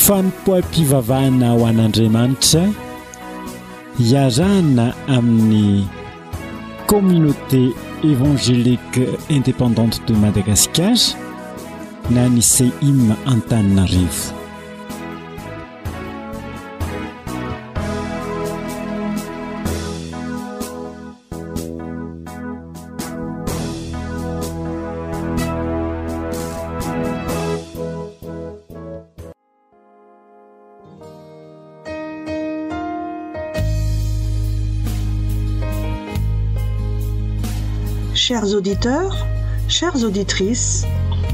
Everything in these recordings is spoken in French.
fanompoam-pivavahana ho an'Andriamanitra iarahana amin'ny communauté évangélique indépendante de Madagascar na ny CEIM Antananarivo. Chers auditeurs, chères auditrices,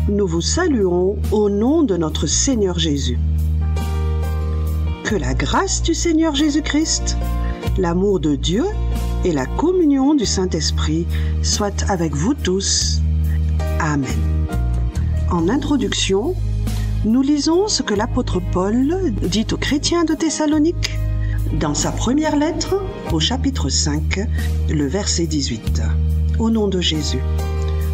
nous vous saluons au nom de notre Seigneur Jésus. Que la grâce du Seigneur Jésus-Christ, l'amour de Dieu et la communion du Saint-Esprit soient avec vous tous. Amen. En introduction, nous lisons ce que l'apôtre Paul dit aux chrétiens de Thessalonique dans sa première lettre au chapitre 5, le verset 18. Au nom de Jésus,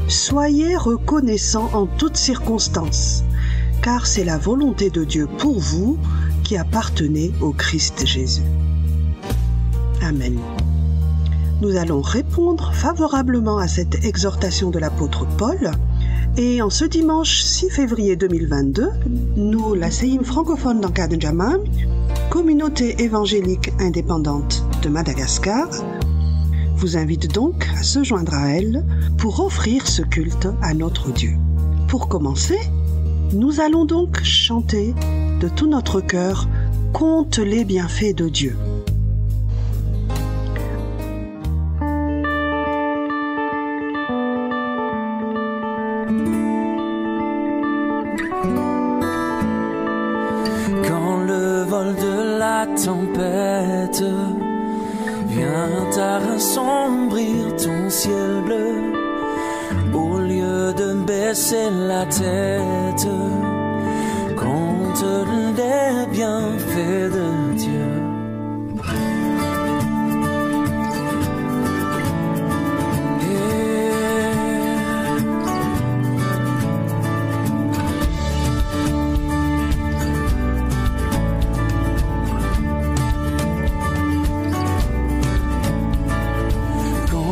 soyez reconnaissants en toutes circonstances, car c'est la volonté de Dieu pour vous qui appartenez au Christ Jésus. Amen. Nous allons répondre favorablement à cette exhortation de l'apôtre Paul. Et en ce dimanche 6 février 2022, nous, la CEIM francophone d'Ankadinjaman, communauté évangélique indépendante de Madagascar, vous invite donc à se joindre à elle pour offrir ce culte à notre Dieu. Pour commencer, nous allons donc chanter de tout notre cœur « Compte les bienfaits de Dieu ». Quand le vol de la tempête vient à assombrir ton ciel bleu, au lieu de baisser la tête, compte les bienfaits de Dieu.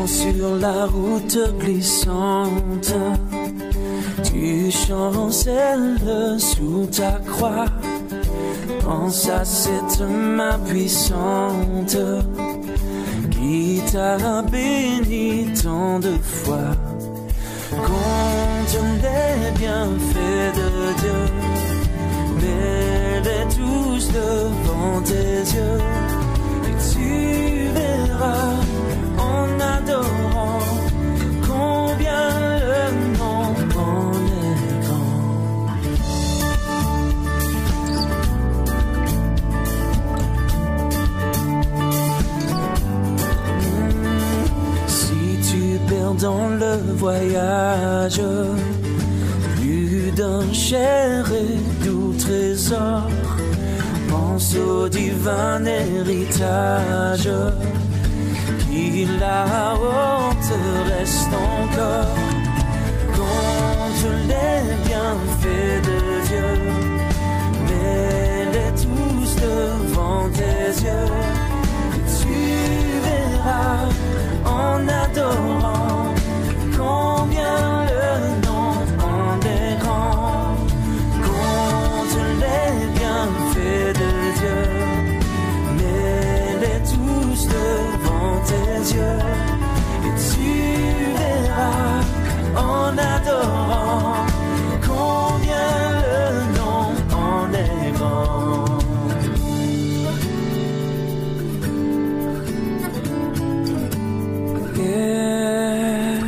Sur la route glissante, tu chancelles sous ta croix. Pense à cette main puissante qui t'a béni tant de fois. Compte les bienfaits de Dieu, mets-les tous devant tes yeux, et tu verras en adorant combien le nom en est grand. Si tu perds dans le voyage plus d'un cher et doux trésor, pense au divin héritage qui là-haut te reste encore. Compte les bienfaits de Dieu, mets-les tous devant tes yeux, et tu verras en adorant combien le nom en est grand. Compte les bienfaits de Dieu, mets-les tous devant tes yeux, et tu verras en adorant combien le nom en est grand. Yeah.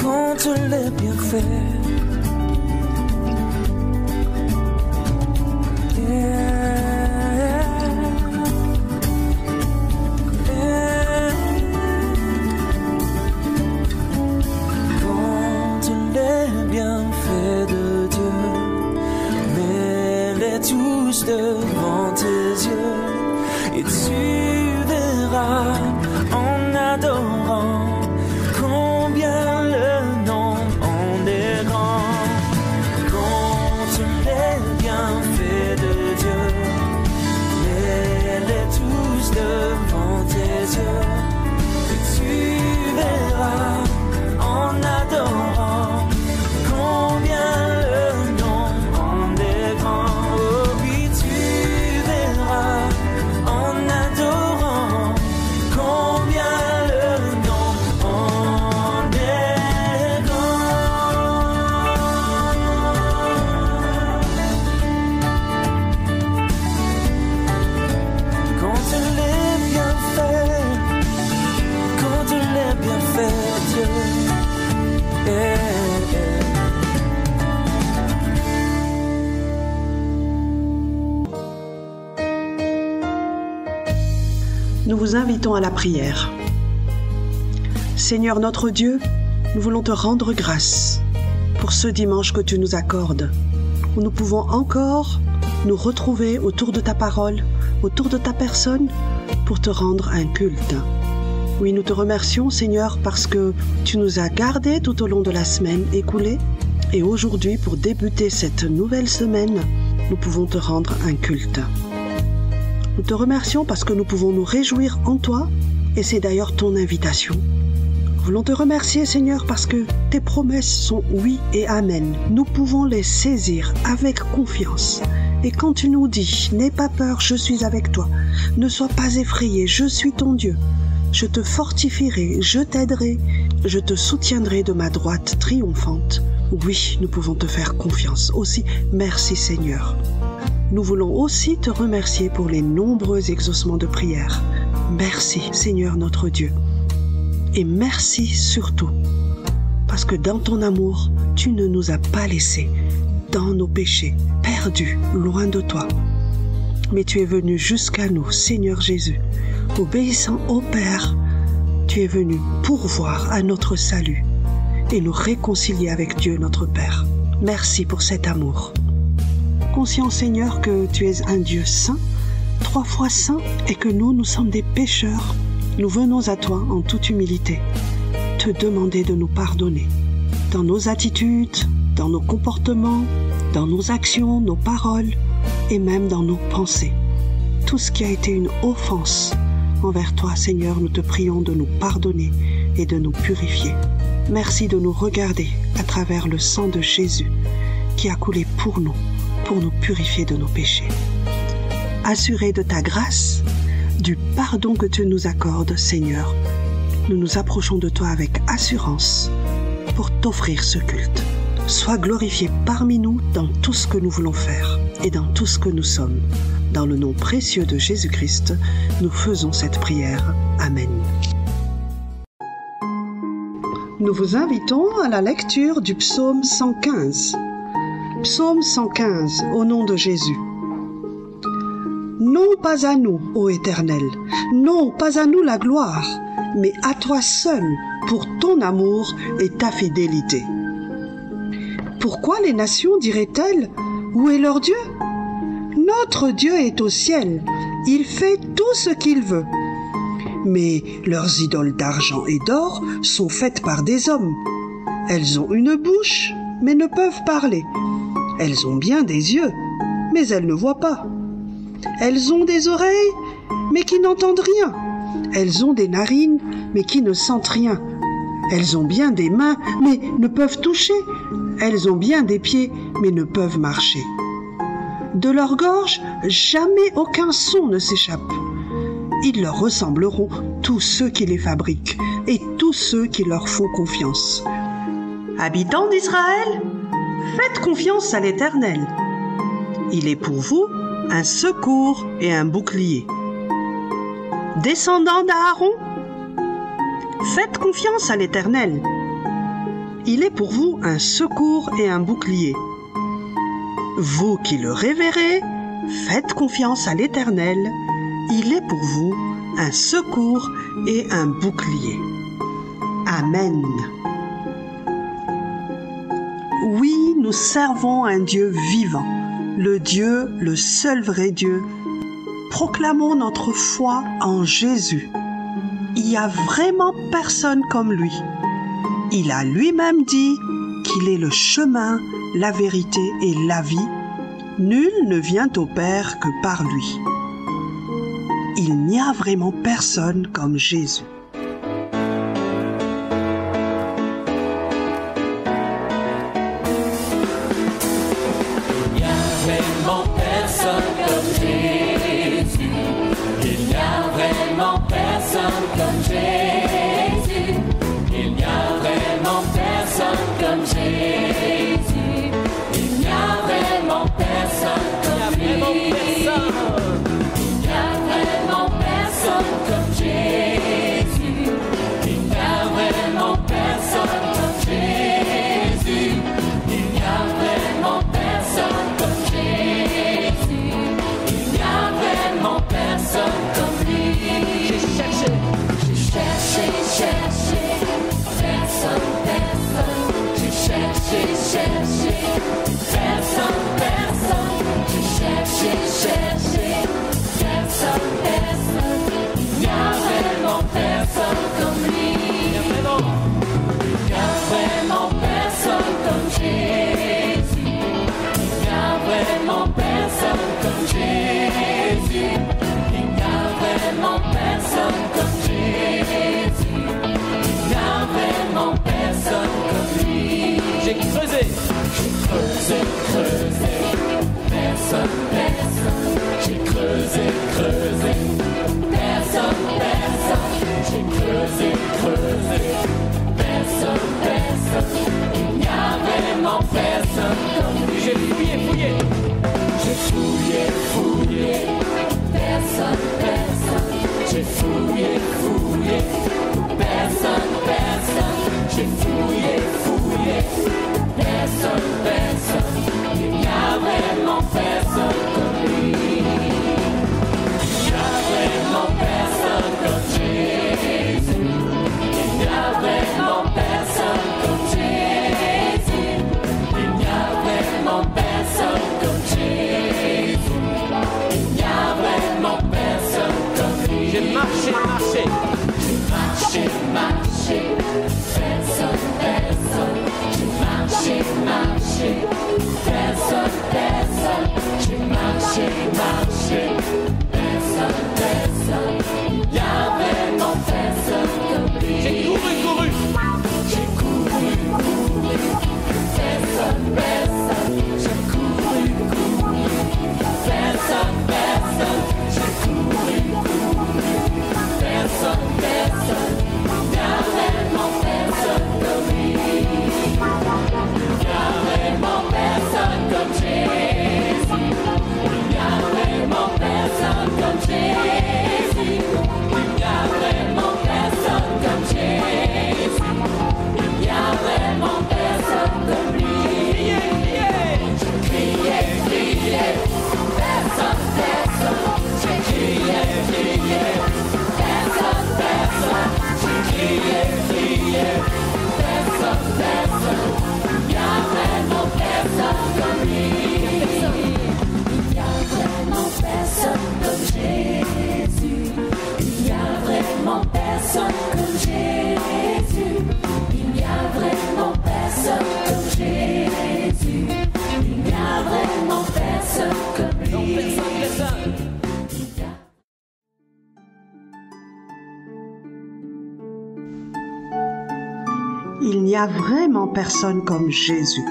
Compte les bienfaits. Tous devant tes yeux, et tu verras en adorant combien le nom en est grand. vous invitons à la prière. Seigneur notre Dieu, nous voulons te rendre grâce pour ce dimanche que tu nous accordes, où nous pouvons encore nous retrouver autour de ta parole, autour de ta personne, pour te rendre un culte. Oui, nous te remercions, Seigneur, parce que tu nous as gardés tout au long de la semaine écoulée, et aujourd'hui, pour débuter cette nouvelle semaine, nous pouvons te rendre un culte. Nous te remercions parce que nous pouvons nous réjouir en toi, et c'est d'ailleurs ton invitation. Nous voulons te remercier, Seigneur, parce que tes promesses sont oui et amen. Nous pouvons les saisir avec confiance. Et quand tu nous dis, n'aie pas peur, je suis avec toi, ne sois pas effrayé, je suis ton Dieu, je te fortifierai, je t'aiderai, je te soutiendrai de ma droite triomphante. Oui, nous pouvons te faire confiance. Aussi, merci Seigneur. Nous voulons aussi te remercier pour les nombreux exaucements de prière. Merci Seigneur notre Dieu. Et merci surtout, parce que dans ton amour, tu ne nous as pas laissés dans nos péchés, perdus, loin de toi. Mais tu es venu jusqu'à nous, Seigneur Jésus, obéissant au Père. Tu es venu pourvoir à notre salut et nous réconcilier avec Dieu notre Père. Merci pour cet amour. Conscient, Seigneur, que tu es un Dieu saint, 3 fois saint, et que nous sommes des pécheurs, nous venons à toi en toute humilité, te demander de nous pardonner. Dans nos attitudes, dans nos comportements, dans nos actions, nos paroles, et même dans nos pensées. Tout ce qui a été une offense envers toi, Seigneur, nous te prions de nous pardonner et de nous purifier. Merci de nous regarder à travers le sang de Jésus qui a coulé pour nous purifier de nos péchés. Assurés de ta grâce, du pardon que tu nous accordes, Seigneur, nous nous approchons de toi avec assurance pour t'offrir ce culte. Sois glorifié parmi nous dans tout ce que nous voulons faire et dans tout ce que nous sommes. Dans le nom précieux de Jésus-Christ, nous faisons cette prière. Amen. Nous vous invitons à la lecture du psaume 115. Psaume 115, au nom de Jésus. Non pas à nous, ô Éternel, non pas à nous la gloire, mais à toi seul pour ton amour et ta fidélité. Pourquoi les nations diraient-elles, où est leur Dieu? Notre Dieu est au ciel, il fait tout ce qu'il veut. Mais leurs idoles d'argent et d'or sont faites par des hommes. Elles ont une bouche, mais ne peuvent parler. Elles ont bien des yeux, mais elles ne voient pas. Elles ont des oreilles, mais qui n'entendent rien. Elles ont des narines, mais qui ne sentent rien. Elles ont bien des mains, mais ne peuvent toucher. Elles ont bien des pieds, mais ne peuvent marcher. De leur gorge, jamais aucun son ne s'échappe. Ils leur ressembleront tous ceux qui les fabriquent et tous ceux qui leur font confiance. Habitants d'Israël, faites confiance à l'Éternel. Il est pour vous un secours et un bouclier. Descendants d'Aaron, faites confiance à l'Éternel. Il est pour vous un secours et un bouclier. Vous qui le révérez, faites confiance à l'Éternel. Il est pour vous un secours et un bouclier. Amen. Oui, nous servons un Dieu vivant, le Dieu, le seul vrai Dieu. Proclamons notre foi en Jésus. Il n'y a vraiment personne comme lui. Il a lui-même dit qu'il est le chemin, la vérité et la vie. Nul ne vient au Père que par lui. Il n'y a vraiment personne comme Jésus. Il n'y a vraiment personne comme Jésus. Il n'y a vraiment personne comme Jésus. Il n'y a vraiment personne comme Jésus. Il n'y a vraiment personne comme lui. Il n'y a vraiment personne comme Jésus. Il n'y a vraiment personne comme Jésus.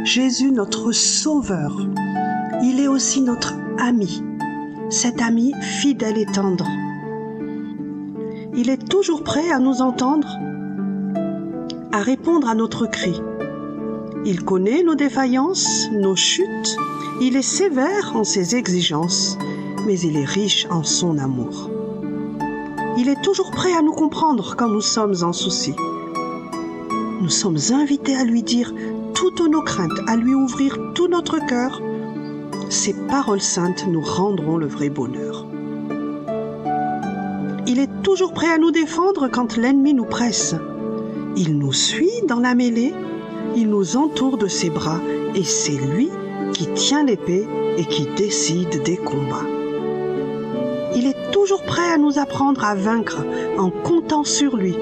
Jésus, notre Sauveur. Il est aussi notre ami. Cet ami fidèle et tendre. Il est toujours prêt à nous entendre, à répondre à notre cri. Il connaît nos défaillances, nos chutes. Il est sévère en ses exigences, mais il est riche en son amour. Il est toujours prêt à nous comprendre quand nous sommes en souci. Nous sommes invités à lui dire toutes nos craintes, à lui ouvrir tout notre cœur. Ces paroles saintes nous rendront le vrai bonheur. Il est toujours prêt à nous défendre quand l'ennemi nous presse. Il nous suit dans la mêlée, il nous entoure de ses bras et c'est lui qui tient l'épée et qui décide des combats. Il est toujours prêt à nous apprendre à vaincre en comptant sur lui.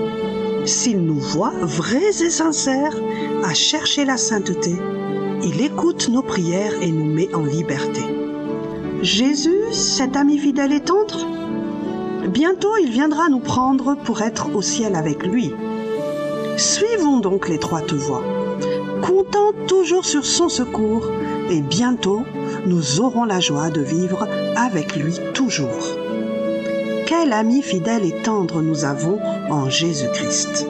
S'il nous voit vrais et sincères à chercher la sainteté, il écoute nos prières et nous met en liberté. Jésus, cet ami fidèle et tendre, bientôt il viendra nous prendre pour être au ciel avec lui. Suivons donc l'étroite voie, comptant toujours sur son secours, et bientôt nous aurons la joie de vivre avec lui toujours. Quel ami fidèle et tendre nous avons en Jésus-Christ.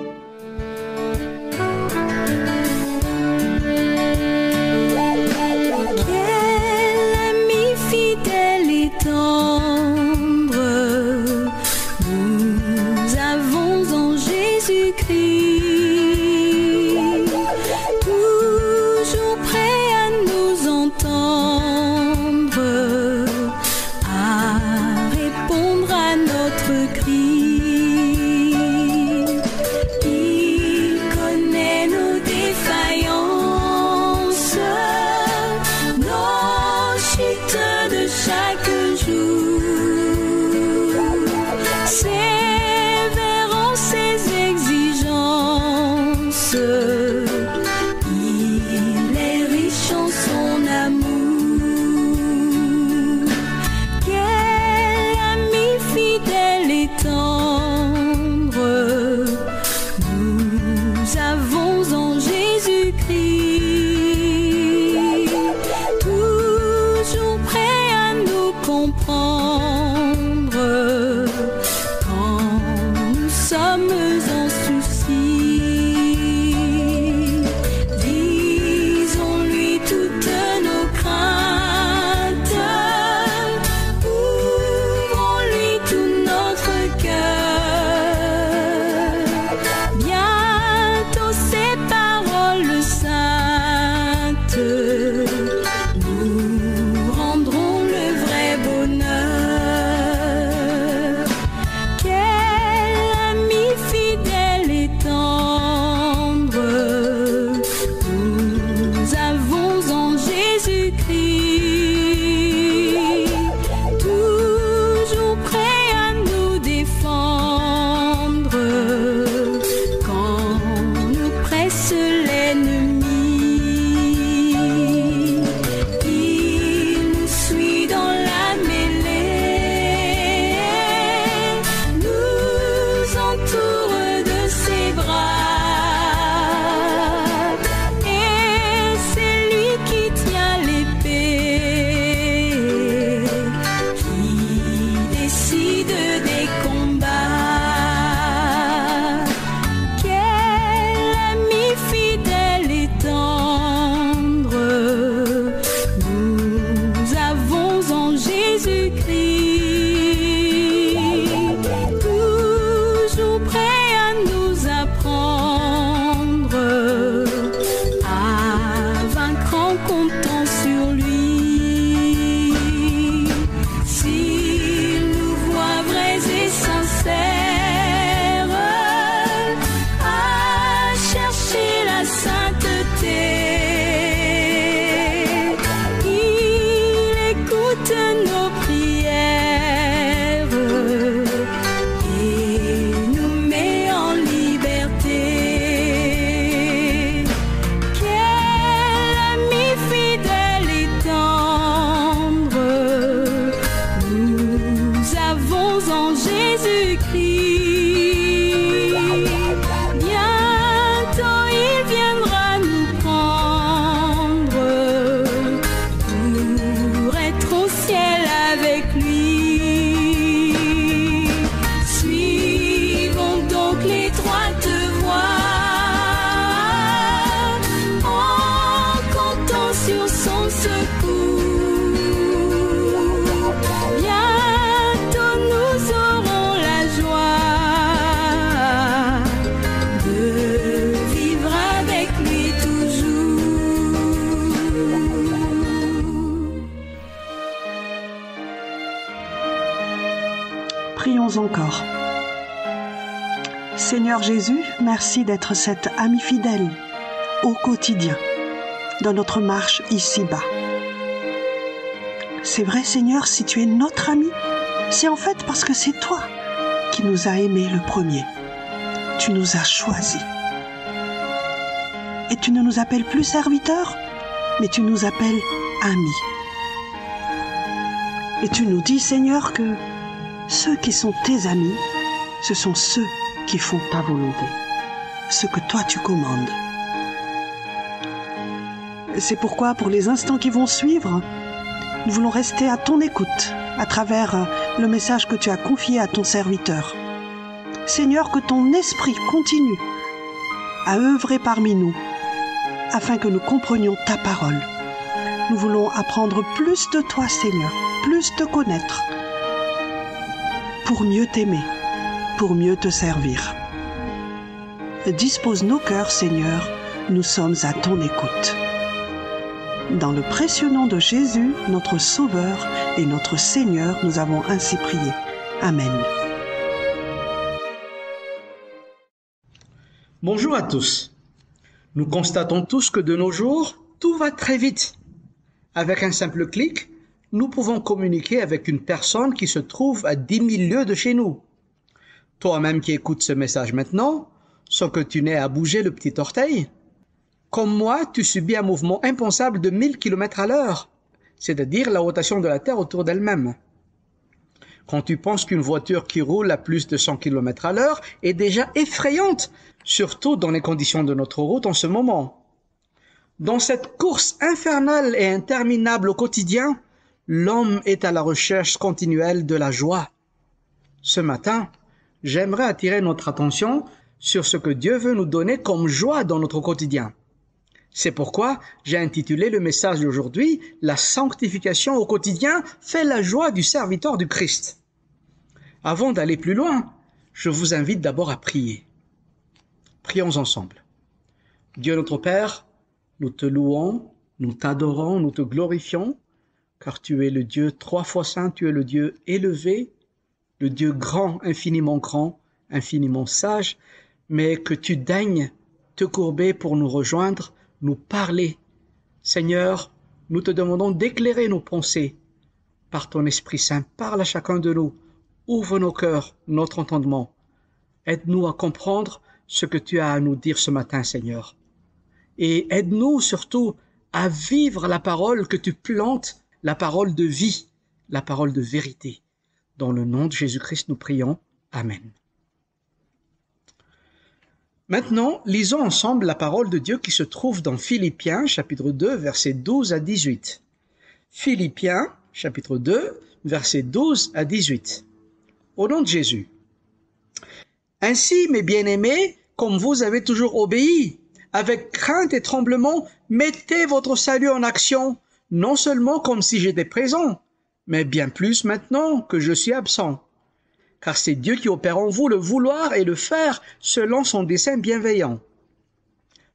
Sévère en ses exigences. prions encore. Seigneur Jésus, merci d'être cet ami fidèle au quotidien, dans notre marche ici-bas. C'est vrai, Seigneur, si tu es notre ami, c'est en fait parce que c'est toi qui nous as aimés le premier. Tu nous as choisis. Et tu ne nous appelles plus serviteurs, mais tu nous appelles amis. Et tu nous dis, Seigneur, que ceux qui sont tes amis, ce sont ceux qui font ta volonté, ce que toi tu commandes. C'est pourquoi, pour les instants qui vont suivre, nous voulons rester à ton écoute, à travers le message que tu as confié à ton serviteur. Seigneur, que ton esprit continue à œuvrer parmi nous, afin que nous comprenions ta parole. Nous voulons apprendre plus de toi, Seigneur, plus te connaître, pour mieux t'aimer, pour mieux te servir. Dispose nos cœurs, Seigneur, nous sommes à ton écoute. Dans le précieux nom de Jésus, notre Sauveur et notre Seigneur, nous avons ainsi prié. Amen. Bonjour à tous. Nous constatons tous que de nos jours, tout va très vite. Avec un simple clic, nous pouvons communiquer avec une personne qui se trouve à 10 000 lieues de chez nous. Toi-même qui écoutes ce message maintenant, sans que tu n'aies à bouger le petit orteil, comme moi, tu subis un mouvement impensable de 1000 km à l'heure, c'est-à-dire la rotation de la Terre autour d'elle-même. Quand tu penses qu'une voiture qui roule à plus de 100 km à l'heure est déjà effrayante, surtout dans les conditions de notre route en ce moment. Dans cette course infernale et interminable au quotidien, l'homme est à la recherche continuelle de la joie. Ce matin, j'aimerais attirer notre attention sur ce que Dieu veut nous donner comme joie dans notre quotidien. C'est pourquoi j'ai intitulé le message d'aujourd'hui « La sanctification au quotidien fait la joie du serviteur du Christ ». Avant d'aller plus loin, je vous invite d'abord à prier. Prions ensemble. Dieu notre Père, nous te louons, nous t'adorons, nous te glorifions, car tu es le Dieu 3 fois saint, tu es le Dieu élevé, le Dieu grand, infiniment sage, mais que tu daignes te courber pour nous rejoindre, nous parler. Seigneur, nous te demandons d'éclairer nos pensées. Par ton Esprit Saint, parle à chacun de nous, ouvre nos cœurs, notre entendement. Aide-nous à comprendre ce que tu as à nous dire ce matin, Seigneur. Et aide-nous surtout à vivre la parole que tu plantes, la parole de vie, la parole de vérité. Dans le nom de Jésus-Christ, nous prions. Amen. Maintenant, lisons ensemble la parole de Dieu qui se trouve dans Philippiens, chapitre 2, versets 12 à 18. Philippiens, chapitre 2, versets 12 à 18. Au nom de Jésus. Ainsi, mes bien-aimés, comme vous avez toujours obéi, avec crainte et tremblement, mettez votre salut en action, non seulement comme si j'étais présent, mais bien plus maintenant que je suis absent. Car c'est Dieu qui opère en vous le vouloir et le faire selon son dessein bienveillant.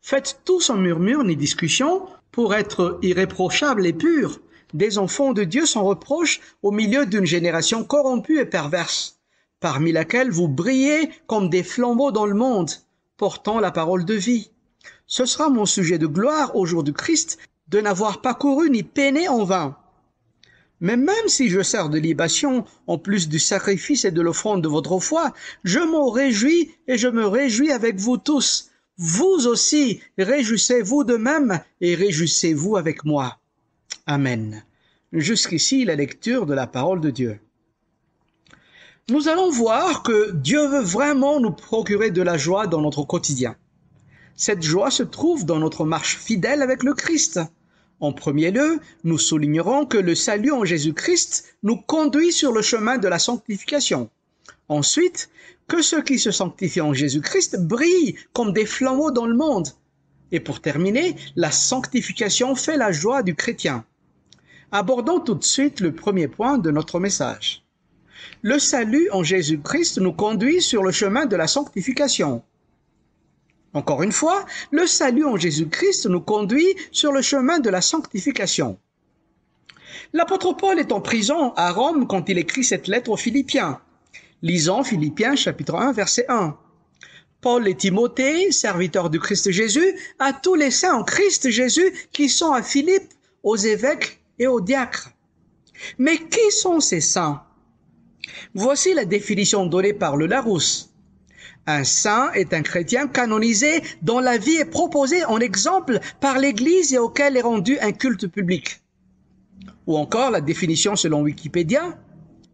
Faites tout sans murmure ni discussion pour être irréprochables et purs, des enfants de Dieu sans reproche au milieu d'une génération corrompue et perverse, parmi laquelle vous brillez comme des flambeaux dans le monde, portant la parole de vie. Ce sera mon sujet de gloire au jour du Christ, de n'avoir pas couru ni peiné en vain. Mais même si je sers de libation, en plus du sacrifice et de l'offrande de votre foi, je m'en réjouis et je me réjouis avec vous tous. Vous aussi, réjouissez-vous de même et réjouissez-vous avec moi. Amen. Jusqu'ici, la lecture de la parole de Dieu. Nous allons voir que Dieu veut vraiment nous procurer de la joie dans notre quotidien. Cette joie se trouve dans notre marche fidèle avec le Christ. En premier lieu, nous soulignerons que le salut en Jésus-Christ nous conduit sur le chemin de la sanctification. Ensuite, que ceux qui se sanctifient en Jésus-Christ brillent comme des flambeaux dans le monde. Et pour terminer, la sanctification fait la joie du chrétien. Abordons tout de suite le premier point de notre message. Le salut en Jésus-Christ nous conduit sur le chemin de la sanctification. Encore une fois, le salut en Jésus-Christ nous conduit sur le chemin de la sanctification. L'apôtre Paul est en prison à Rome quand il écrit cette lettre aux Philippiens. Lisons Philippiens chapitre 1 verset 1. Paul et Timothée, serviteurs du Christ Jésus, à tous les saints en Christ Jésus qui sont à Philippe, aux évêques et aux diacres. Mais qui sont ces saints? Voici la définition donnée par le Larousse. Un saint est un chrétien canonisé dont la vie est proposée en exemple par l'Église et auquel est rendu un culte public. Ou encore la définition selon Wikipédia.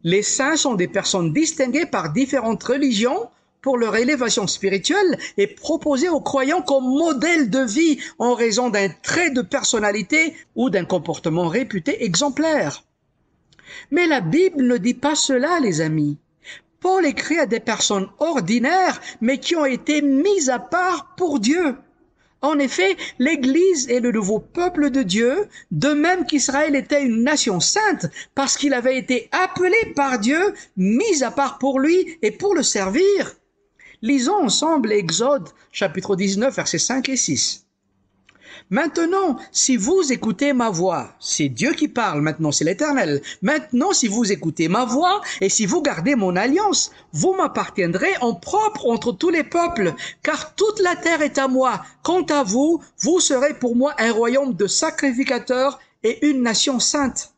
Les saints sont des personnes distinguées par différentes religions pour leur élévation spirituelle et proposées aux croyants comme modèle de vie en raison d'un trait de personnalité ou d'un comportement réputé exemplaire. Mais la Bible ne dit pas cela, les amis. Paul écrit à des personnes ordinaires, mais qui ont été mises à part pour Dieu. En effet, l'Église est le nouveau peuple de Dieu, de même qu'Israël était une nation sainte, parce qu'il avait été appelé par Dieu, mis à part pour lui et pour le servir. Lisons ensemble Exode, chapitre 19, versets 5 et 6. Maintenant, si vous écoutez ma voix, c'est Dieu qui parle maintenant, c'est l'Éternel. Maintenant, si vous écoutez ma voix et si vous gardez mon alliance, vous m'appartiendrez en propre entre tous les peuples, car toute la terre est à moi. Quant à vous, vous serez pour moi un royaume de sacrificateurs et une nation sainte.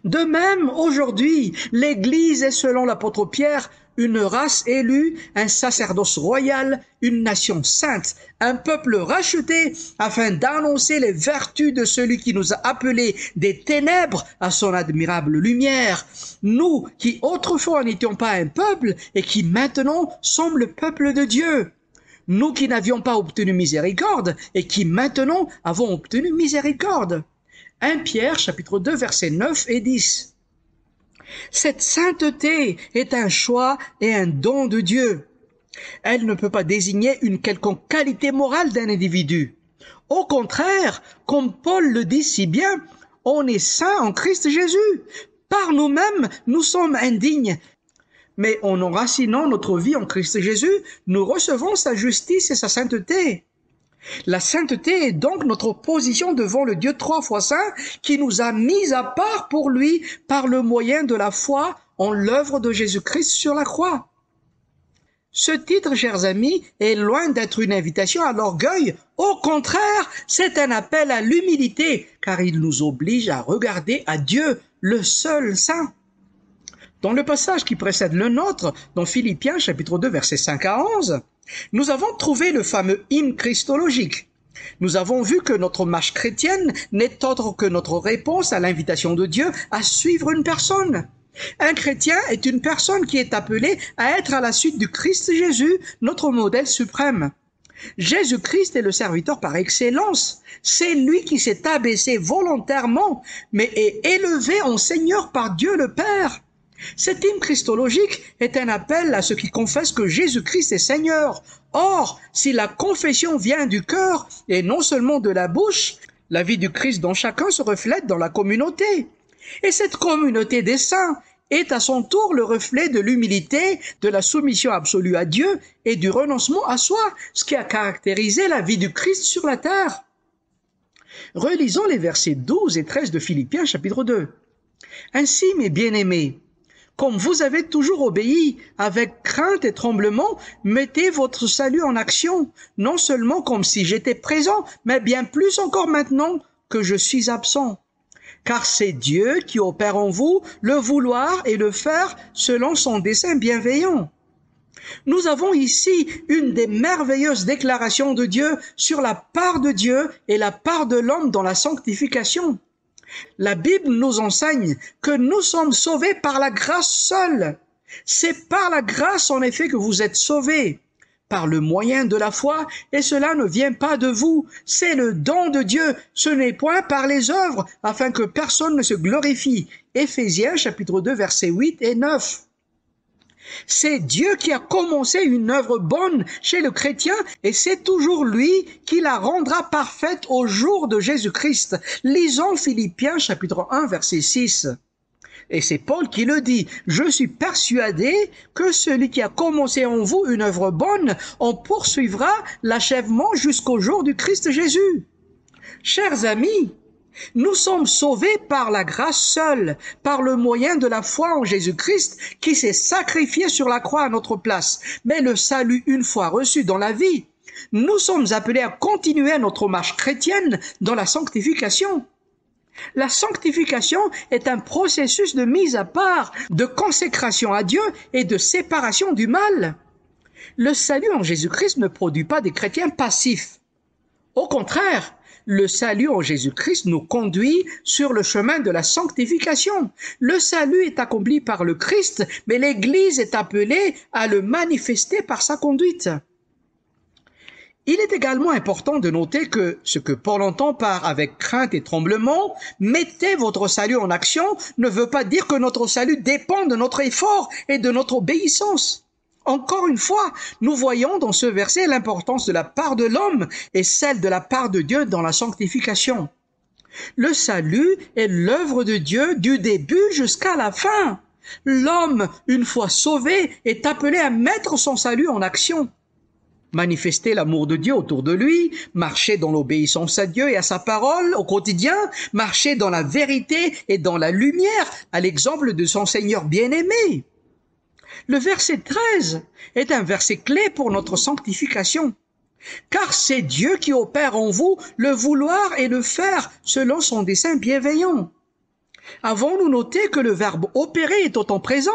De même, aujourd'hui, l'Église est, selon l'apôtre Pierre, une race élue, un sacerdoce royal, une nation sainte, un peuple racheté, afin d'annoncer les vertus de celui qui nous a appelés des ténèbres à son admirable lumière. Nous, qui autrefois n'étions pas un peuple, et qui maintenant sommes le peuple de Dieu. Nous qui n'avions pas obtenu miséricorde, et qui maintenant avons obtenu miséricorde. 1 Pierre, chapitre 2, versets 9 et 10. Cette sainteté est un choix et un don de Dieu. Elle ne peut pas désigner une quelconque qualité morale d'un individu. Au contraire, comme Paul le dit si bien, on est saint en Christ Jésus. Par nous-mêmes, nous sommes indignes. Mais en enracinant notre vie en Christ Jésus, nous recevons sa justice et sa sainteté. La sainteté est donc notre position devant le Dieu 3 fois saint qui nous a mis à part pour lui par le moyen de la foi en l'œuvre de Jésus-Christ sur la croix. Ce titre, chers amis, est loin d'être une invitation à l'orgueil. Au contraire, c'est un appel à l'humilité, car il nous oblige à regarder à Dieu, le seul saint. Dans le passage qui précède le nôtre, dans Philippiens chapitre 2 versets 5 à 11, nous avons trouvé le fameux hymne christologique. Nous avons vu que notre marche chrétienne n'est autre que notre réponse à l'invitation de Dieu à suivre une personne. Un chrétien est une personne qui est appelée à être à la suite du Christ Jésus, notre modèle suprême. Jésus-Christ est le serviteur par excellence. C'est lui qui s'est abaissé volontairement, mais est élevé en Seigneur par Dieu le Père. Cet hymne christologique est un appel à ceux qui confessent que Jésus-Christ est Seigneur. Or, si la confession vient du cœur et non seulement de la bouche, la vie du Christ dans chacun se reflète dans la communauté. Et cette communauté des saints est à son tour le reflet de l'humilité, de la soumission absolue à Dieu et du renoncement à soi, ce qui a caractérisé la vie du Christ sur la terre. Relisons les versets 12 et 13 de Philippiens chapitre 2. Ainsi, mes bien-aimés, comme vous avez toujours obéi, avec crainte et tremblement, mettez votre salut en action, non seulement comme si j'étais présent, mais bien plus encore maintenant que je suis absent. Car c'est Dieu qui opère en vous le vouloir et le faire selon son dessein bienveillant. Nous avons ici une des merveilleuses déclarations de Dieu sur la part de Dieu et la part de l'homme dans la sanctification. La Bible nous enseigne que nous sommes sauvés par la grâce seule. C'est par la grâce en effet que vous êtes sauvés, par le moyen de la foi, et cela ne vient pas de vous, c'est le don de Dieu, ce n'est point par les œuvres, afin que personne ne se glorifie. Éphésiens chapitre 2 versets 8 et 9. C'est Dieu qui a commencé une œuvre bonne chez le chrétien et c'est toujours lui qui la rendra parfaite au jour de Jésus-Christ. Lisons Philippiens chapitre 1 verset 6. Et c'est Paul qui le dit. Je suis persuadé que celui qui a commencé en vous une œuvre bonne en poursuivra l'achèvement jusqu'au jour du Christ Jésus. Chers amis, Nous sommes sauvés par la grâce seule, par le moyen de la foi en Jésus-Christ qui s'est sacrifié sur la croix à notre place. Mais le salut, une fois reçu dans la vie, nous sommes appelés à continuer notre marche chrétienne dans la sanctification. La sanctification est un processus de mise à part, de consécration à Dieu et de séparation du mal. Le salut en Jésus-Christ ne produit pas des chrétiens passifs. Au contraire, le salut en Jésus-Christ nous conduit sur le chemin de la sanctification. Le salut est accompli par le Christ, mais l'Église est appelée à le manifester par sa conduite. Il est également important de noter que ce que Paul entend par « avec crainte et tremblement »,« mettez votre salut en action » ne veut pas dire que notre salut dépend de notre effort et de notre obéissance. Encore une fois, nous voyons dans ce verset l'importance de la part de l'homme et celle de la part de Dieu dans la sanctification. Le salut est l'œuvre de Dieu du début jusqu'à la fin. L'homme, une fois sauvé, est appelé à mettre son salut en action. Manifester l'amour de Dieu autour de lui, marcher dans l'obéissance à Dieu et à sa parole au quotidien, marcher dans la vérité et dans la lumière, à l'exemple de son Seigneur bien-aimé. Le verset 13 est un verset clé pour notre sanctification, car c'est Dieu qui opère en vous le vouloir et le faire selon son dessein bienveillant. Avons-nous noté que le verbe opérer est au temps présent?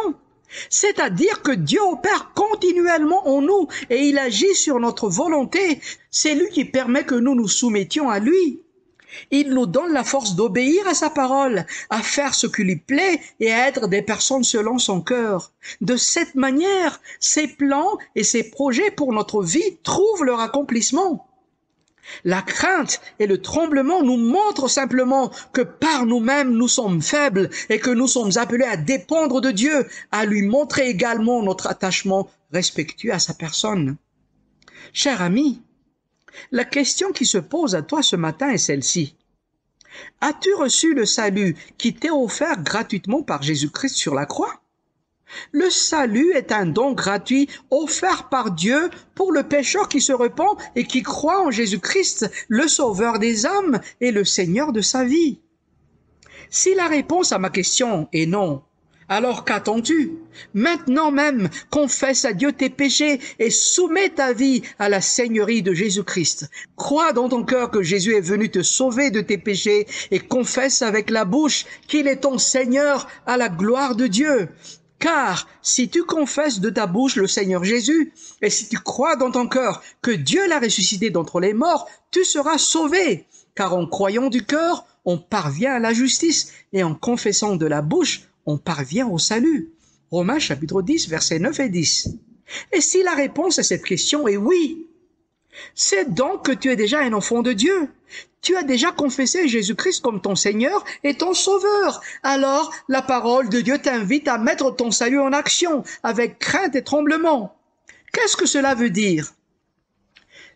C'est-à-dire que Dieu opère continuellement en nous et il agit sur notre volonté. C'est lui qui permet que nous nous soumettions à lui. Il nous donne la force d'obéir à sa parole, à faire ce qui lui plaît et à être des personnes selon son cœur. De cette manière, ses plans et ses projets pour notre vie trouvent leur accomplissement. La crainte et le tremblement nous montrent simplement que par nous-mêmes nous sommes faibles et que nous sommes appelés à dépendre de Dieu, à lui montrer également notre attachement respectueux à sa personne. Cher ami, la question qui se pose à toi ce matin est celle-ci. As-tu reçu le salut qui t'est offert gratuitement par Jésus-Christ sur la croix? Le salut est un don gratuit offert par Dieu pour le pécheur qui se repent et qui croit en Jésus-Christ, le Sauveur des âmes et le Seigneur de sa vie. Si la réponse à ma question est non, alors qu'attends-tu? Maintenant même, confesse à Dieu tes péchés et soumets ta vie à la Seigneurie de Jésus-Christ. Crois dans ton cœur que Jésus est venu te sauver de tes péchés et confesse avec la bouche qu'il est ton Seigneur à la gloire de Dieu. Car si tu confesses de ta bouche le Seigneur Jésus, et si tu crois dans ton cœur que Dieu l'a ressuscité d'entre les morts, tu seras sauvé. Car en croyant du cœur, on parvient à la justice, et en confessant de la bouche, on parvient au salut. Romains chapitre 10, versets 9 et 10. Et si la réponse à cette question est oui, c'est donc que tu es déjà un enfant de Dieu. Tu as déjà confessé Jésus-Christ comme ton Seigneur et ton Sauveur. Alors, la parole de Dieu t'invite à mettre ton salut en action avec crainte et tremblement. Qu'est-ce que cela veut dire?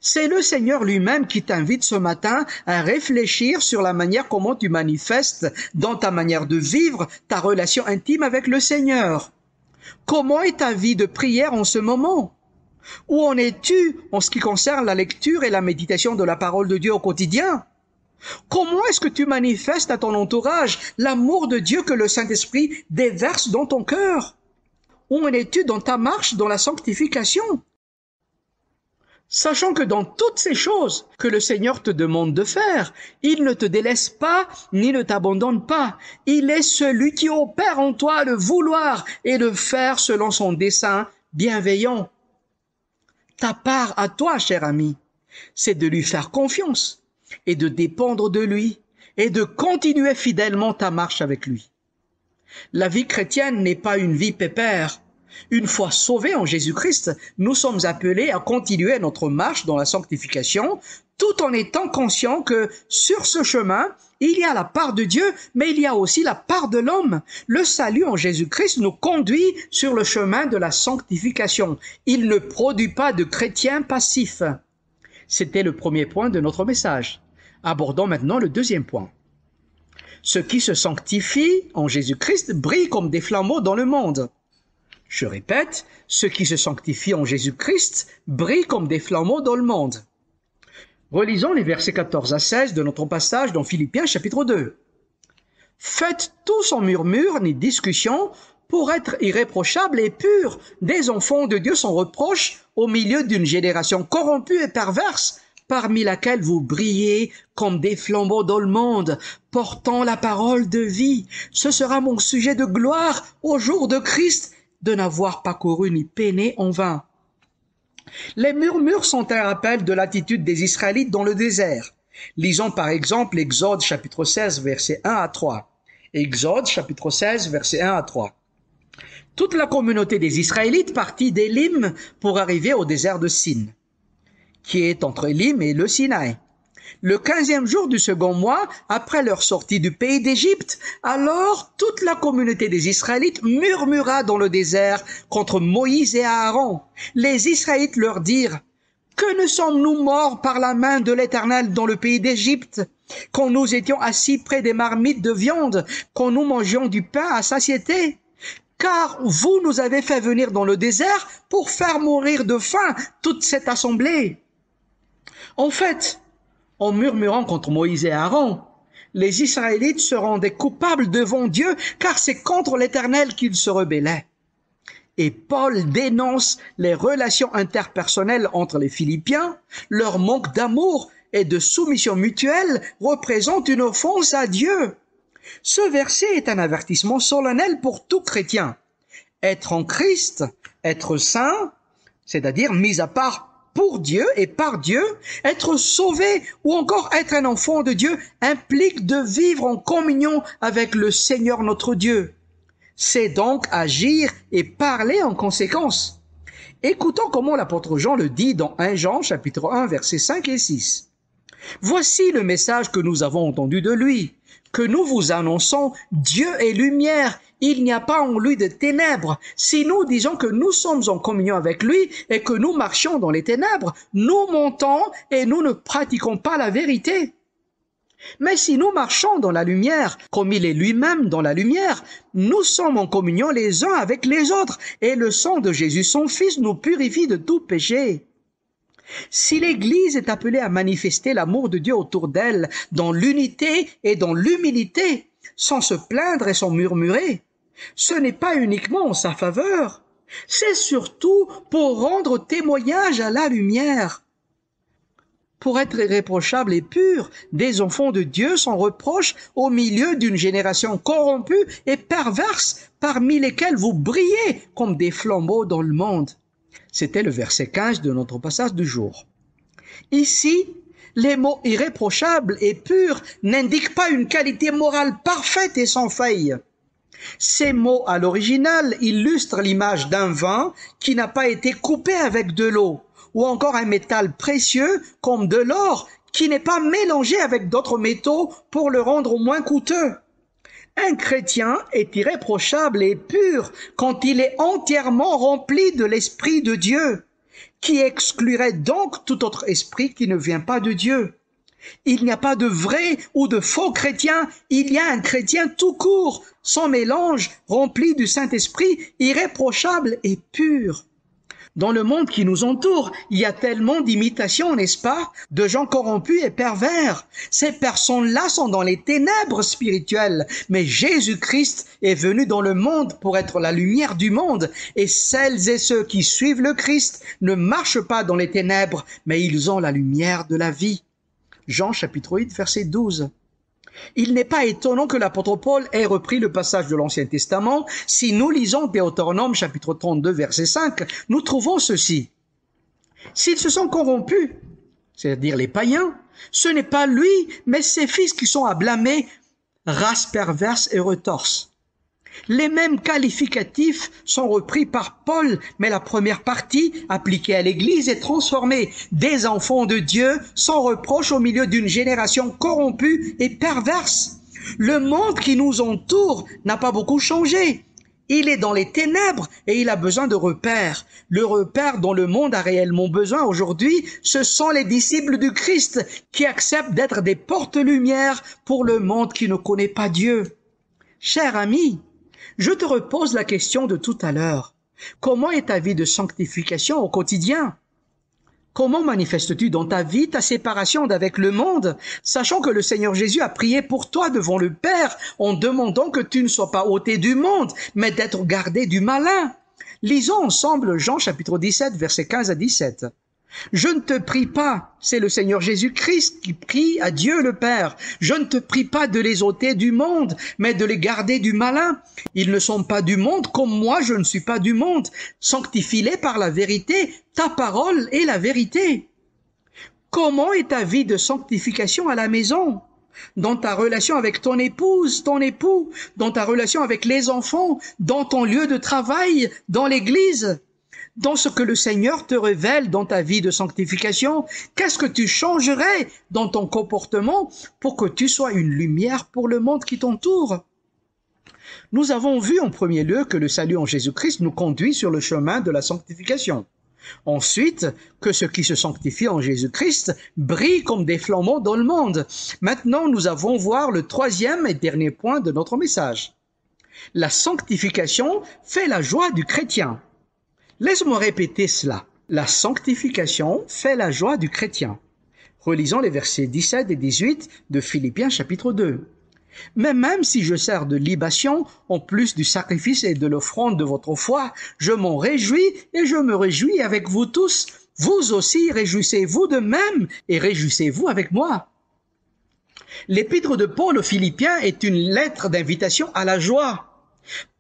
C'est le Seigneur lui-même qui t'invite ce matin à réfléchir sur la manière comment tu manifestes dans ta manière de vivre ta relation intime avec le Seigneur. Comment est ta vie de prière en ce moment? Où en es-tu en ce qui concerne la lecture et la méditation de la parole de Dieu au quotidien? Comment est-ce que tu manifestes à ton entourage l'amour de Dieu que le Saint-Esprit déverse dans ton cœur? Où en es-tu dans ta marche dans la sanctification? Sachant que dans toutes ces choses que le Seigneur te demande de faire, il ne te délaisse pas ni ne t'abandonne pas. Il est celui qui opère en toi le vouloir et le faire selon son dessein bienveillant. Ta part à toi, cher ami, c'est de lui faire confiance et de dépendre de lui et de continuer fidèlement ta marche avec lui. La vie chrétienne n'est pas une vie pépère. Une fois sauvés en Jésus-Christ, nous sommes appelés à continuer notre marche dans la sanctification, tout en étant conscients que sur ce chemin, il y a la part de Dieu, mais il y a aussi la part de l'homme. Le salut en Jésus-Christ nous conduit sur le chemin de la sanctification. Il ne produit pas de chrétiens passifs. C'était le premier point de notre message. Abordons maintenant le deuxième point. Ceux qui se sanctifient en Jésus-Christ brillent comme des flambeaux dans le monde. Je répète, ceux qui se sanctifient en Jésus-Christ brillent comme des flambeaux dans le monde. Relisons les versets 14 à 16 de notre passage dans Philippiens chapitre 2. « Faites tout sans murmure ni discussion pour être irréprochables et purs, des enfants de Dieu sans reproche, au milieu d'une génération corrompue et perverse, parmi laquelle vous brillez comme des flambeaux dans le monde, portant la parole de vie. Ce sera mon sujet de gloire au jour de Christ, de n'avoir pas couru ni peiné en vain. » Les murmures sont un rappel de l'attitude des Israélites dans le désert. Lisons par exemple Exode chapitre 16, versets 1 à 3. Exode chapitre 16, versets 1 à 3. Toute la communauté des Israélites partit d'Élim pour arriver au désert de Sin, qui est entre Élim et le Sinaï. Le 15e jour du second mois, après leur sortie du pays d'Égypte, alors toute la communauté des Israélites murmura dans le désert contre Moïse et Aaron. Les Israélites leur dirent: « Que ne sommes-nous morts par la main de l'Éternel dans le pays d'Égypte, quand nous étions assis près des marmites de viande, quand nous mangions du pain à satiété ? Car vous nous avez fait venir dans le désert pour faire mourir de faim toute cette assemblée. » En fait, en murmurant contre Moïse et Aaron, les Israélites se rendaient coupables devant Dieu, car c'est contre l'Éternel qu'ils se rebellaient. Et Paul dénonce les relations interpersonnelles entre les Philippiens. Leur manque d'amour et de soumission mutuelle représente une offense à Dieu. Ce verset est un avertissement solennel pour tout chrétien. Être en Christ, être saint, c'est-à-dire mis à part pour Dieu et par Dieu, être sauvé ou encore être un enfant de Dieu implique de vivre en communion avec le Seigneur notre Dieu. C'est donc agir et parler en conséquence. Écoutons comment l'apôtre Jean le dit dans 1 Jean chapitre 1 versets 5 et 6. « Voici le message que nous avons entendu de lui, que nous vous annonçons, Dieu est lumière, il n'y a pas en lui de ténèbres. Si nous disons que nous sommes en communion avec lui et que nous marchons dans les ténèbres, nous mentons et nous ne pratiquons pas la vérité. Mais si nous marchons dans la lumière, comme il est lui-même dans la lumière, nous sommes en communion les uns avec les autres, et le sang de Jésus, son Fils, nous purifie de tout péché. » Si l'Église est appelée à manifester l'amour de Dieu autour d'elle, dans l'unité et dans l'humilité, sans se plaindre et sans murmurer, ce n'est pas uniquement en sa faveur, c'est surtout pour rendre témoignage à la lumière. Pour être irréprochables et purs, des enfants de Dieu sans reproche au milieu d'une génération corrompue et perverse, parmi lesquelles vous brillez comme des flambeaux dans le monde. C'était le verset 15 de notre passage du jour. Ici, les mots irréprochables et purs n'indiquent pas une qualité morale parfaite et sans faille. Ces mots à l'original illustrent l'image d'un vin qui n'a pas été coupé avec de l'eau, ou encore un métal précieux comme de l'or qui n'est pas mélangé avec d'autres métaux pour le rendre moins coûteux. Un chrétien est irréprochable et pur quand il est entièrement rempli de l'Esprit de Dieu, qui exclurait donc tout autre esprit qui ne vient pas de Dieu. Il n'y a pas de vrai ou de faux chrétien, il y a un chrétien tout court, sans mélange, rempli du Saint-Esprit, irréprochable et pur. Dans le monde qui nous entoure, il y a tellement d'imitations, n'est-ce pas, de gens corrompus et pervers. Ces personnes-là sont dans les ténèbres spirituelles, mais Jésus-Christ est venu dans le monde pour être la lumière du monde, et celles et ceux qui suivent le Christ ne marchent pas dans les ténèbres, mais ils ont la lumière de la vie. Jean chapitre 8, verset 12. Il n'est pas étonnant que l'apôtre Paul ait repris le passage de l'Ancien Testament. Si nous lisons Deutéronome chapitre 32 verset 5, nous trouvons ceci. S'ils se sont corrompus, c'est-à-dire les païens, ce n'est pas lui, mais ses fils qui sont à blâmer, race perverse et retorse. Les mêmes qualificatifs sont repris par Paul, mais la première partie, appliquée à l'Église, est transformée. Des enfants de Dieu sans reproche au milieu d'une génération corrompue et perverse. Le monde qui nous entoure n'a pas beaucoup changé. Il est dans les ténèbres et il a besoin de repères. Le repère dont le monde a réellement besoin aujourd'hui, ce sont les disciples du Christ qui acceptent d'être des porte-lumière pour le monde qui ne connaît pas Dieu. Cher ami, je te repose la question de tout à l'heure. Comment est ta vie de sanctification au quotidien? Comment manifestes-tu dans ta vie ta séparation d'avec le monde, sachant que le Seigneur Jésus a prié pour toi devant le Père en demandant que tu ne sois pas ôté du monde, mais d'être gardé du malin? Lisons ensemble Jean chapitre 17, versets 15 à 17. Je ne te prie pas, c'est le Seigneur Jésus-Christ qui prie à Dieu le Père. Je ne te prie pas de les ôter du monde, mais de les garder du malin. Ils ne sont pas du monde, comme moi je ne suis pas du monde. Sanctifie-les par la vérité, ta parole est la vérité. Comment est ta vie de sanctification à la maison? Dans ta relation avec ton épouse, ton époux, dans ta relation avec les enfants, dans ton lieu de travail, dans l'église? Dans ce que le Seigneur te révèle dans ta vie de sanctification, qu'est-ce que tu changerais dans ton comportement pour que tu sois une lumière pour le monde qui t'entoure? Nous avons vu en premier lieu que le salut en Jésus-Christ nous conduit sur le chemin de la sanctification. Ensuite, que ceux qui se sanctifient en Jésus-Christ brillent comme des flambeaux dans le monde. Maintenant, nous allons voir le troisième et dernier point de notre message. La sanctification fait la joie du chrétien. Laisse-moi répéter cela. La sanctification fait la joie du chrétien. Relisons les versets 17 et 18 de Philippiens chapitre 2. Mais même si je sers de libation, en plus du sacrifice et de l'offrande de votre foi, je m'en réjouis et je me réjouis avec vous tous. Vous aussi réjouissez-vous de même et réjouissez-vous avec moi. L'épître de Paul aux Philippiens est une lettre d'invitation à la joie.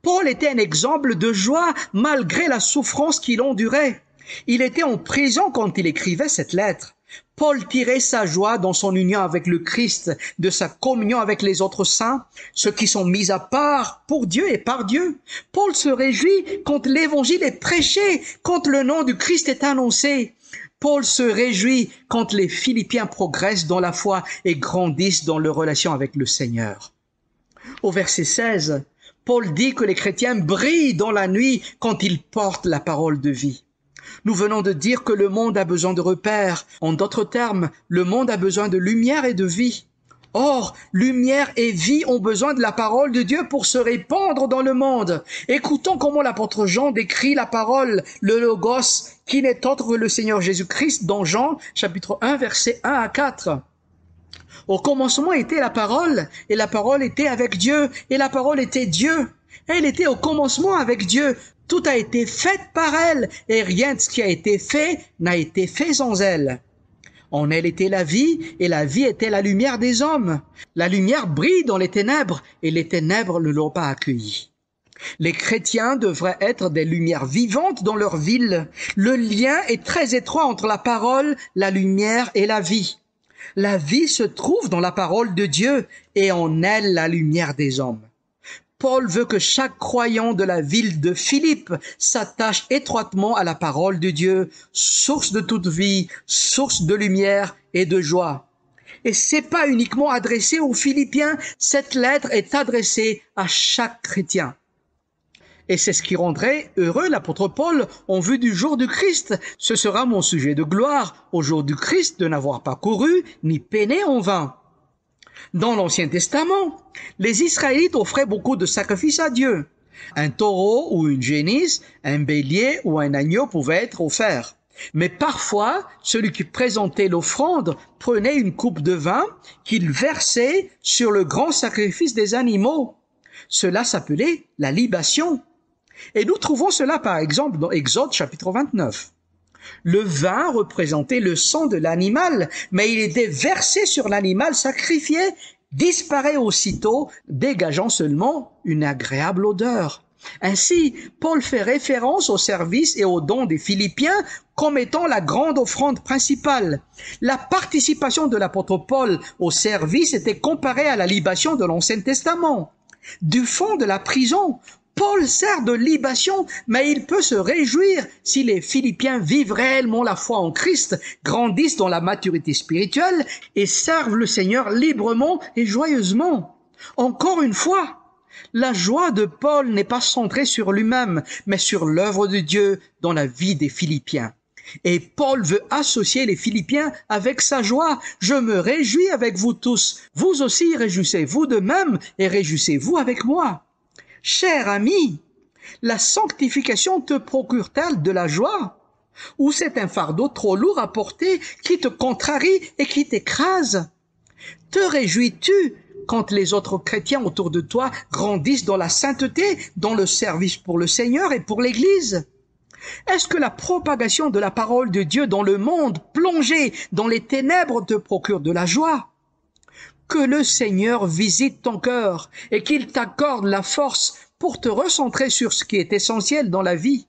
Paul était un exemple de joie malgré la souffrance qu'il endurait. Il était en prison quand il écrivait cette lettre. Paul tirait sa joie dans son union avec le Christ, de sa communion avec les autres saints, ceux qui sont mis à part pour Dieu et par Dieu. Paul se réjouit quand l'évangile est prêché, quand le nom du Christ est annoncé. Paul se réjouit quand les Philippiens progressent dans la foi et grandissent dans leur relation avec le Seigneur. Au verset 16, Paul dit que les chrétiens brillent dans la nuit quand ils portent la parole de vie. Nous venons de dire que le monde a besoin de repères. En d'autres termes, le monde a besoin de lumière et de vie. Or, lumière et vie ont besoin de la parole de Dieu pour se répandre dans le monde. Écoutons comment l'apôtre Jean décrit la parole, le Logos, qui n'est autre que le Seigneur Jésus-Christ dans Jean, chapitre 1, versets 1 à 4. Au commencement était la parole, et la parole était avec Dieu, et la parole était Dieu. Elle était au commencement avec Dieu. Tout a été fait par elle, et rien de ce qui a été fait n'a été fait sans elle. En elle était la vie, et la vie était la lumière des hommes. La lumière brille dans les ténèbres, et les ténèbres ne l'ont pas accueillie. Les chrétiens devraient être des lumières vivantes dans leur ville. Le lien est très étroit entre la parole, la lumière et la vie. La vie se trouve dans la parole de Dieu et en elle la lumière des hommes. Paul veut que chaque croyant de la ville de Philippe s'attache étroitement à la parole de Dieu, source de toute vie, source de lumière et de joie. Et c'est pas uniquement adressé aux Philippiens, cette lettre est adressée à chaque chrétien. Et c'est ce qui rendrait heureux l'apôtre Paul en vue du jour du Christ. Ce sera mon sujet de gloire au jour du Christ de n'avoir pas couru ni peiné en vain. Dans l'Ancien Testament, les Israélites offraient beaucoup de sacrifices à Dieu. Un taureau ou une génisse, un bélier ou un agneau pouvaient être offerts. Mais parfois, celui qui présentait l'offrande prenait une coupe de vin qu'il versait sur le grand sacrifice des animaux. Cela s'appelait la libation. Et nous trouvons cela par exemple dans Exode chapitre 29. Le vin représentait le sang de l'animal, mais il était versé sur l'animal sacrifié, disparaît aussitôt, dégageant seulement une agréable odeur. Ainsi, Paul fait référence au service et aux dons des Philippiens comme étant la grande offrande principale. La participation de l'apôtre Paul au service était comparée à la libation de l'Ancien Testament. Du fond de la prison, Paul sert de libation, mais il peut se réjouir si les Philippiens vivent réellement la foi en Christ, grandissent dans la maturité spirituelle et servent le Seigneur librement et joyeusement. Encore une fois, la joie de Paul n'est pas centrée sur lui-même, mais sur l'œuvre de Dieu dans la vie des Philippiens. Et Paul veut associer les Philippiens avec sa joie. Je me réjouis avec vous tous. Vous aussi réjouissez-vous de même et réjouissez-vous avec moi. Cher ami, la sanctification te procure-t-elle de la joie? Ou c'est un fardeau trop lourd à porter qui te contrarie et qui t'écrase? Te réjouis-tu quand les autres chrétiens autour de toi grandissent dans la sainteté, dans le service pour le Seigneur et pour l'Église? Est-ce que la propagation de la parole de Dieu dans le monde plongé dans les ténèbres te procure de la joie? Que le Seigneur visite ton cœur et qu'il t'accorde la force pour te recentrer sur ce qui est essentiel dans la vie.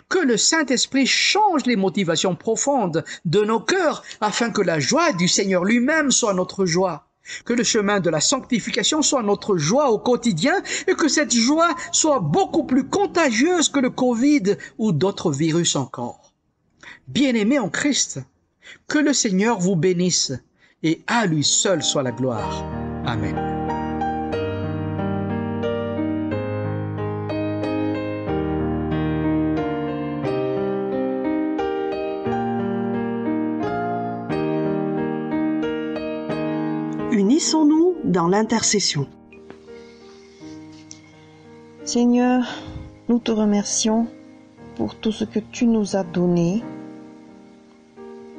Que le Saint-Esprit change les motivations profondes de nos cœurs afin que la joie du Seigneur lui-même soit notre joie. Que le chemin de la sanctification soit notre joie au quotidien et que cette joie soit beaucoup plus contagieuse que le Covid ou d'autres virus encore. Bien-aimés en Christ, que le Seigneur vous bénisse et à lui seul soit la gloire. Amen. Unissons-nous dans l'intercession. Seigneur, nous te remercions pour tout ce que tu nous as donné,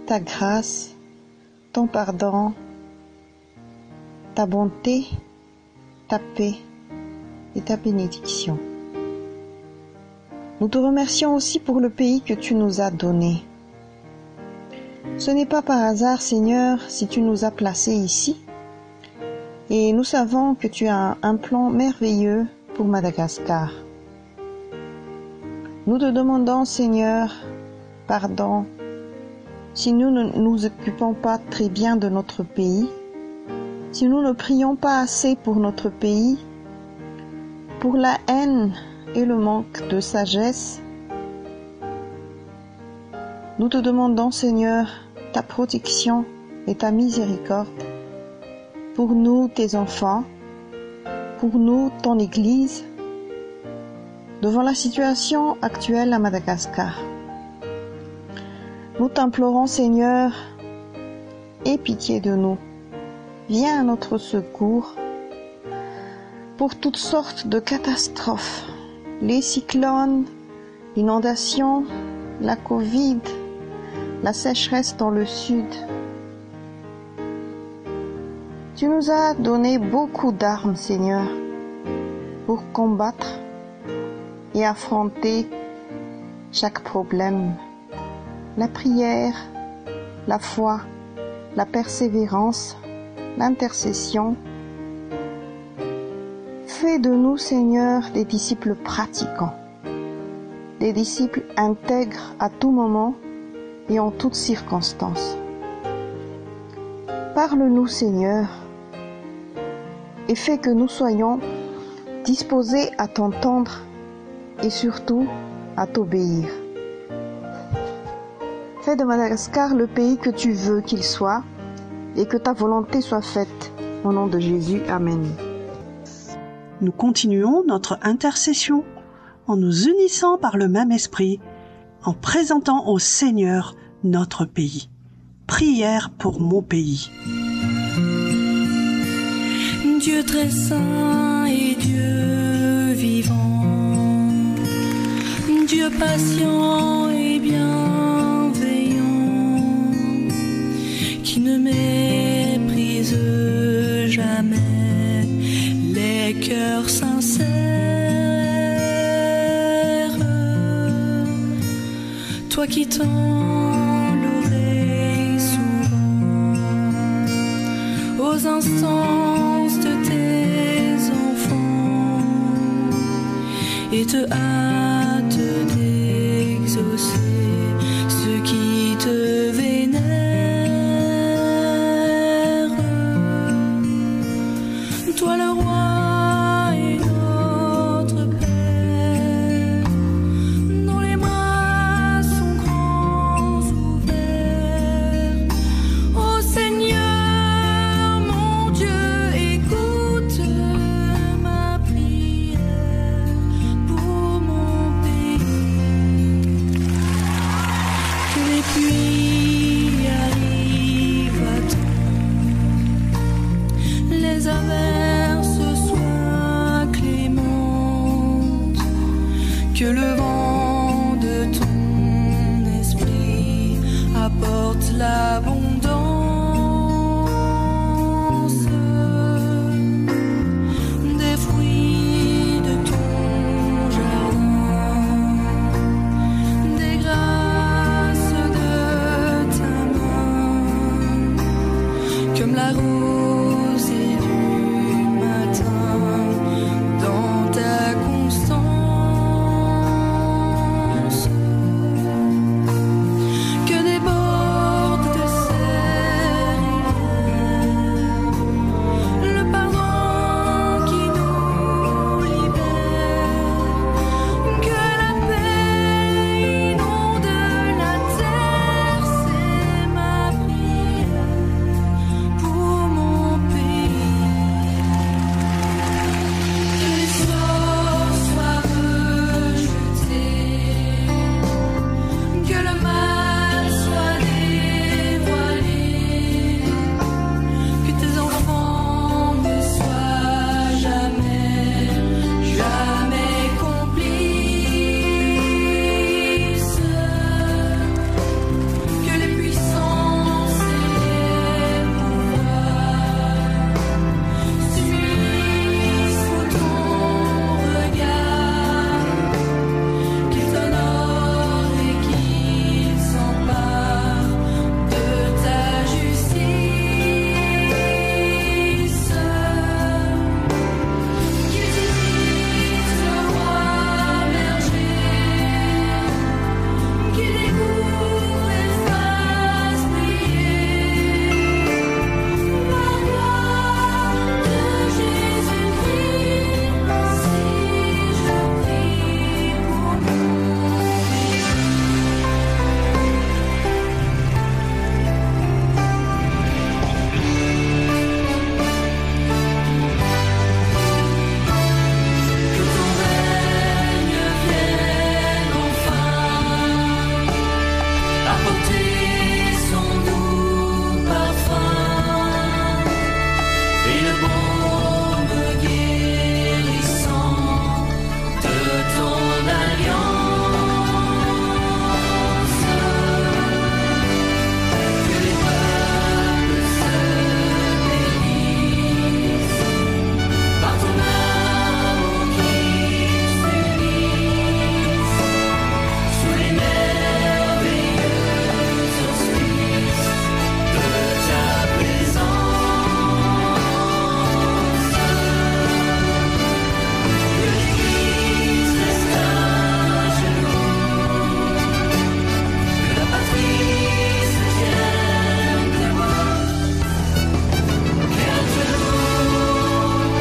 ta grâce, ton pardon, ta bonté, ta paix et ta bénédiction. Nous te remercions aussi pour le pays que tu nous as donné. Ce n'est pas par hasard, Seigneur, si tu nous as placés ici. Et nous savons que tu as un plan merveilleux pour Madagascar. Nous te demandons, Seigneur, pardon, si nous ne nous occupons pas très bien de notre pays, si nous ne prions pas assez pour notre pays, pour la haine et le manque de sagesse. Nous te demandons, Seigneur, ta protection et ta miséricorde pour nous, tes enfants, pour nous, ton Église, devant la situation actuelle à Madagascar. Nous t'implorons, Seigneur, aie pitié de nous. Viens à notre secours pour toutes sortes de catastrophes, les cyclones, l'inondation, la Covid, la sécheresse dans le sud. Tu nous as donné beaucoup d'armes, Seigneur, pour combattre et affronter chaque problème. La prière, la foi, la persévérance, l'intercession. Fais de nous, Seigneur, des disciples pratiquants, des disciples intègres à tout moment et en toutes circonstances. Parle-nous, Seigneur, et fais que nous soyons disposés à t'entendre et surtout à t'obéir. Fais de Madagascar le pays que tu veux qu'il soit et que ta volonté soit faite. Au nom de Jésus, Amen. Nous continuons notre intercession en nous unissant par le même esprit, en présentant au Seigneur notre pays. Prière pour mon pays. Dieu très saint et Dieu vivant, Dieu patient et bienveillant, qui ne méprise jamais les cœurs sincères. Toi qui tends l'oreille souvent aux instances de tes enfants et te hâte d'exaucer ceux qui te vénèrent. Toi le roi et notre Père, dont les bras sont grands ouverts. Ô Seigneur, mon Dieu, écoute ma prière pour mon pays. Que les pluies arrivent à temps, les averses soient clémentes, que le vent de ton esprit comme la rosée du matin dans ta constance, que déborde de le pardon qui nous libère, que la paix inonde la terre, c'est ma prière pour mon pays. Que les sorts soient rejetés, que le mal soit dévoilé, que tes enfants ne soient jamais, jamais complices, que les puissances et les pouvoirs s'unissent sous ton regard, qu'ils t'honorent et qu'ils s'emparent de ta justice, qu'ils imitent le roi berger, qu'ils découvrent et fassent briller la gloire de Jésus-Christ. Si je prie pour mon que ton règne vienne enfin, apporter son doux parfum et le baume guérissant de ton alliance, que les peuples se bénissent par ton amour qu'ils s'unissent sous les merveilleux auspices de ta présence, que l'Église reste à genoux, que la patrie se tienne debout, qu'elle te loue,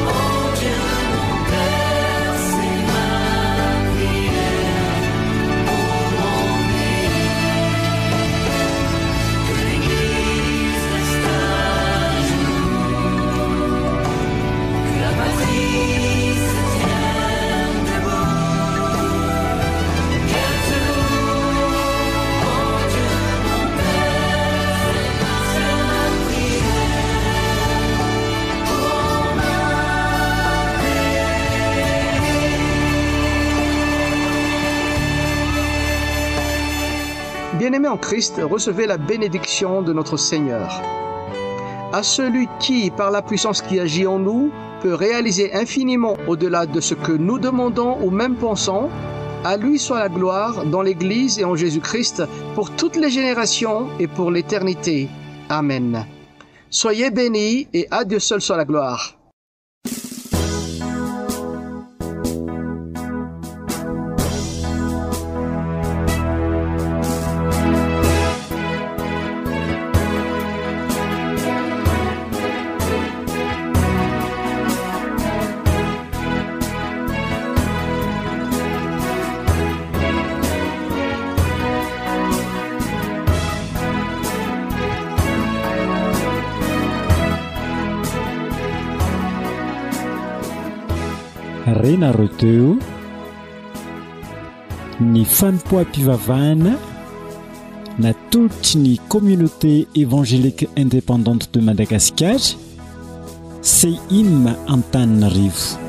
oh Dieu mon Père, c'est ma prière pour mon pays. Que l'Église reste à genoux, que la patrie se tienne debout, qu'elle te loue, oh Dieu mon Père, c'est ma prière pour ma Bien-aimés en Christ, recevez la bénédiction de notre Seigneur. À celui qui, par la puissance qui agit en nous, peut réaliser infiniment au-delà de ce que nous demandons ou même pensons, à lui soit la gloire dans l'Église et en Jésus-Christ pour toutes les générations et pour l'éternité. Amen. Soyez bénis et à Dieu seul soit la gloire. Renareo teo ny fanompoam-pivavahana natolotry ny communauté évangélique indépendante de Madagascar, CEIM Antananarivo.